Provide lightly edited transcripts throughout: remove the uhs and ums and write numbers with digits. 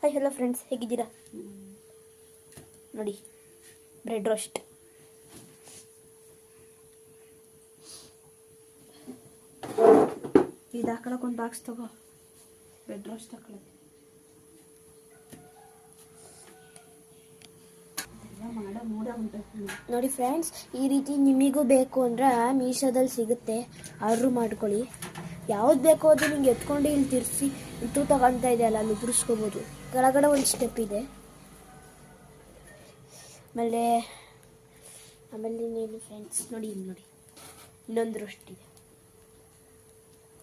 Hi hello friends, ಹೇಗಿದ್ದೀರಾ? ನೋಡಿ, bread roast. ಇದು ಹಾಕೊಳಕ್ಕೆ ಒಂದು ಬಾಕ್ಸ್ ತಗೋ. ಬ್ರೆಡ್ ರೋಸ್ಟ್ ಹಾಕೊಳ್ಳೋದು ನೋಡಿ ಫ್ರೆಂಡ್ಸ್, ಈ ರೀತಿ ನಿಮಗೂ ಬೇಕು ಅಂದ್ರೆ ಮೀಶೋದಲ್ಲಿ ಸಿಗುತ್ತೆ, ಆರ್ಡ್ರ್ ಮಾಡ್ಕೊಳ್ಳಿ. ಯಾವ್ದು ಬೇಕೋ ಅದು ನಿಮ್ಗೆ ಎತ್ಕೊಂಡು ಇಲ್ಲಿ ತಿರ್ಸಿ ತೂತ ಕಾಣ್ತಾ ಇದೆ ಅಲ್ಲ, ಅಲ್ಲಿ ಉದುರಿಸ್ಕೋಬೋದು. ಕೆಳಗಡೆ ಒಂದು ಸ್ಟೆಪ್ ಇದೆ. ಆಮೇಲೆ ಇನ್ನೇನು ಫ್ರೆಂಡ್ಸ್, ನೋಡಿ ಇಲ್ಲಿ ನೋಡಿ, ಇನ್ನೊಂದು ರೋಸ್ಟ್ ಇದೆ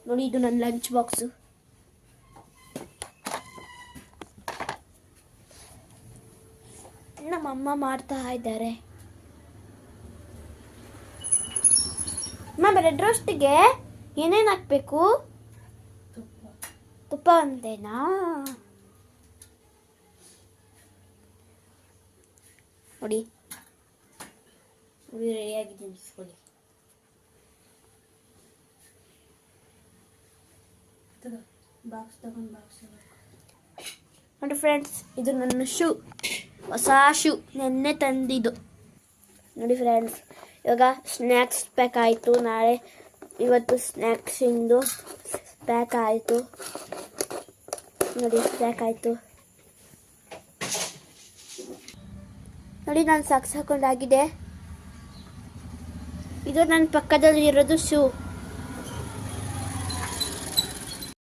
ನೋಡಿ. ಇದು ನನ್ನ ಲಂಚ್ ಬಾಕ್ಸು. ನಮ್ಮಮ್ಮ ಮಾಡ್ತಾ ಇದ್ದಾರೆ. ಬ್ರೆಡ್ ರೋಸ್ಟಿಗೆ ಏನೇನು ಹಾಕಬೇಕು? ತುಪ್ಪ ಅಂತೇನಾ? ನೋಡಿ ರೆಡಿಯಾಗಿದೆ ಅನಿಸ್ಕೊಳ್ಳಿ. ಬಾಕ್ಸ್ ತಗೊಂಡು ನೋಡಿ ಫ್ರೆಂಡ್ಸ್, ಇದು ನನ್ನ ಶೂ, ಹೊಸ ಶೂ, ನೆನ್ನೆ ತಂದಿದ್ದು. ನೋಡಿ ಫ್ರೆಂಡ್ಸ್, ಇವಾಗ ಸ್ನ್ಯಾಕ್ಸ್ ಪ್ಯಾಕ್ ಆಯಿತು. ಇವತ್ತು ಸ್ನ್ಯಾಕ್ಸಿಂದು ಪ್ಯಾಕ್ ಆಯಿತು ನೋಡಿ, ಪ್ಯಾಕ್ ಆಯಿತು ನೋಡಿ. ನಾನು ಸಾಕ್ಸ್ ಹಾಕೊಂಡಾಗಿದೆ. ಇದು ನನ್ನ ಪಕ್ಕದಲ್ಲಿ ಇರೋದು ಶೂ.